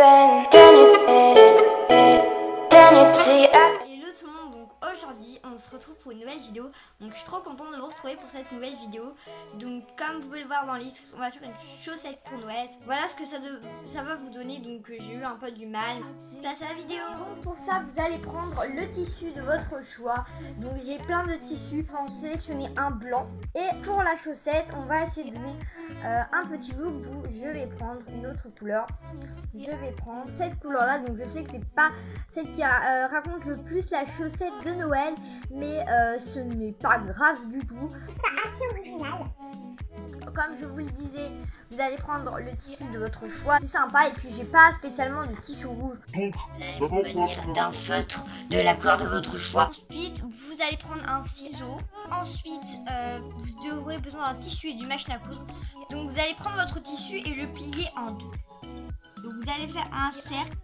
Hello tout le monde, donc aujourd'hui on se retrouve pour une nouvelle vidéo. Donc je suis trop contente de vous retrouver pour cette nouvelle vidéo. Donc comme vous pouvez le voir dans le titre, on va faire une chaussette pour Noël. Voilà ce que ça va vous donner, donc j'ai eu un peu du mal. Place à la vidéo. Donc pour ça vous allez prendre le tissu de votre choix. Donc j'ai plein de tissus, on va sélectionner un blanc. Et pour la chaussette on va essayer de donner un petit look où je vais prendre une autre couleur. Je vais prendre cette couleur là, donc je sais que c'est pas celle qui raconte le plus la chaussette de Noël, mais ce n'est pas grave du tout. C'est assez original. Comme je vous le disais, vous allez prendre le tissu de votre choix, c'est sympa, et puis j'ai pas spécialement de tissu rouge. Donc, vous allez munir d'un feutre de la couleur de votre choix. Ensuite, vous allez prendre un ciseau. Ensuite, vous aurez besoin d'un tissu et d'une machine à coudre. Donc vous allez prendre votre tissu et le plier en deux. Donc vous allez faire un cercle.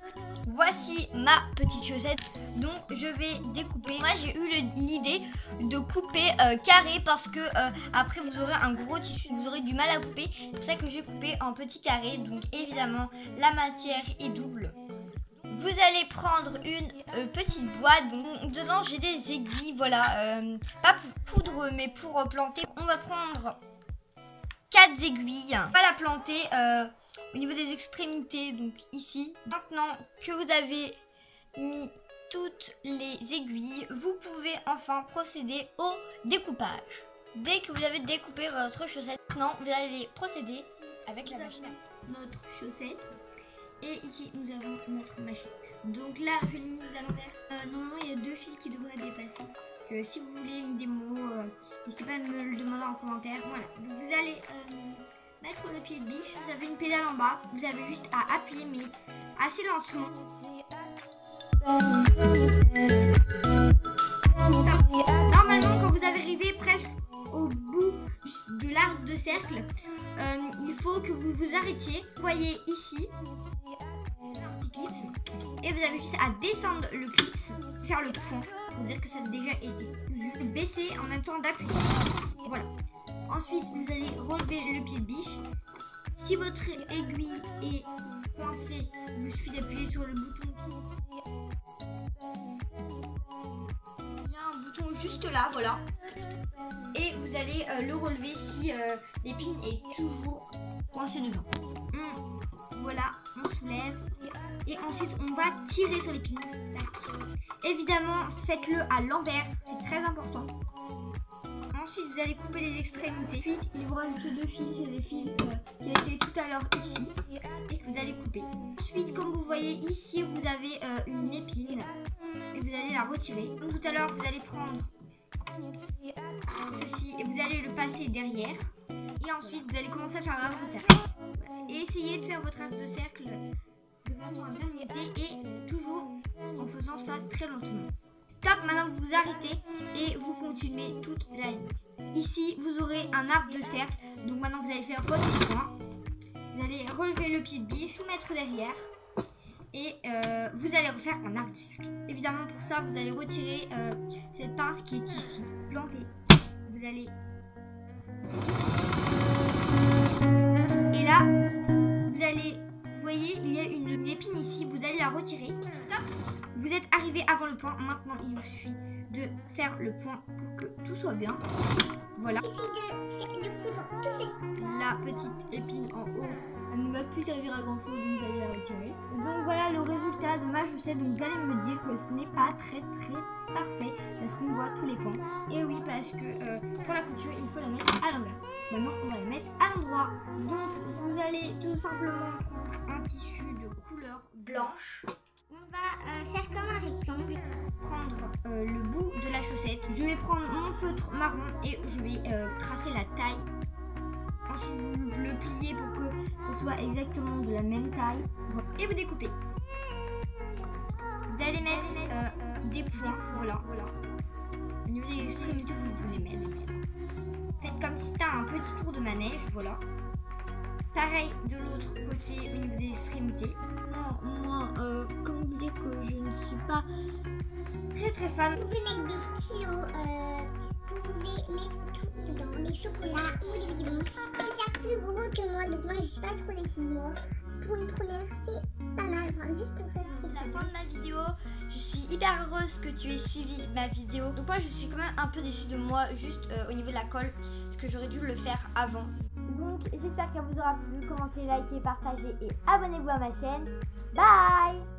Voici ma petite chaussette. Donc je vais découper. Moi j'ai eu l'idée de couper carré parce que après vous aurez un gros tissu, vous aurez du mal à couper. C'est pour ça que j'ai coupé en petits carrés. Donc évidemment la matière est double. Vous allez prendre une petite boîte. Donc, dedans j'ai des aiguilles, voilà, pas pour poudre mais pour planter. On va prendre 4 aiguilles. On va la planter au niveau des extrémités, donc ici. Maintenant que vous avez mis toutes les aiguilles, vous pouvez enfin procéder au découpage. Dès que vous avez découpé votre chaussette, maintenant vous allez procéder avec la machine. Notre chaussette. Et ici nous avons notre machine. Donc là je l'ai mise à l'envers. Normalement il y a 2 fils qui devraient dépasser. Si vous voulez une démo, n'hésitez pas à me le demander en commentaire. Voilà, donc vous allez mettre le pied de biche. Vous avez une pédale en bas. Vous avez juste à appuyer mais assez lentement. Normalement quand vous avez arrivé presque au bout de l'arc de cercle, il faut que vous vous arrêtiez. Vous voyez ici et vous avez juste à descendre le clip, faire le point pour dire que ça a déjà été cousu, baisser en même temps d'appuyer. Voilà. Ensuite vous allez relever le pied de biche. Si votre aiguille est coincée, il vous suffit d'appuyer sur le bouton. Il y a un bouton juste là, voilà. Et vous allez le relever si l'épine est toujours coincée dedans. Voilà, on soulève. Et ensuite, on va tirer sur l'épine. Évidemment, faites-le à l'envers, c'est très important. Ensuite, vous allez couper les extrémités. Ensuite, il vous reste 2 fils, c'est les fils qui étaient tout à l'heure ici et que vous allez couper. Ensuite, comme vous voyez ici, vous avez une épine et vous allez la retirer. Comme tout à l'heure, vous allez prendre ceci et vous allez le passer derrière. Et ensuite, vous allez commencer à faire l'arc de cercle. Et essayez de faire votre arc de cercle de façon à bien limiter et toujours en faisant ça très lentement. Top, maintenant vous vous arrêtez et vous continuez toute la ligne. Ici vous aurez un arc de cercle, donc maintenant vous allez faire votre point. Vous allez relever le pied de biche, tout mettre derrière et vous allez refaire un arc de cercle. Évidemment pour ça vous allez retirer cette pince qui est ici, plantée. Vous allez... Et là, vous allez... Vous voyez, il y a une épine ici, vous allez la retirer. Top. Vous êtes arrivé avant le point, maintenant il vous suffit de faire le point pour que tout soit bien. Voilà. La petite épine en haut, elle ne va plus servir à grand chose, donc vous allez la retirer. Donc voilà le résultat de ma chaussette. Donc vous allez me dire que ce n'est pas très parfait parce qu'on voit tous les points. Et oui, parce que pour la couture, il faut la mettre à l'envers. Maintenant, on va la mettre à l'endroit. Donc vous allez tout simplement prendre un tissu de couleur blanche. On va faire comme un rectangle. Prendre le bout de la chaussette. Je vais prendre mon feutre marron et je vais tracer la taille. Ensuite, vous le pliez pour que ce soit exactement de la même taille. Et vous découpez. Vous allez mettre des points. Voilà. Au niveau des extrémités, vous pouvez mettre. Faites comme si c'était un petit tour de manège. Voilà. Pareil de l'autre côté au niveau des extrémités. Moi, comme vous dire que je ne suis pas très fan. Vous pouvez mettre des stylos, vous pouvez mettre tout dedans, des chocolats ou des limons. Vous pouvez faire plus gros que moi, donc moi je suis pas trop les limons. Pour une première, c'est pas mal. Enfin, juste pour ça, C'est c'est la pas fin de ma vidéo. Je suis hyper heureuse que tu aies suivi ma vidéo. Donc moi je suis quand même un peu déçue de moi juste au niveau de la colle, parce que j'aurais dû le faire avant. Donc j'espère qu'elle vous aura plu. Commentez, likez, partagez et abonnez-vous à ma chaîne. Bye!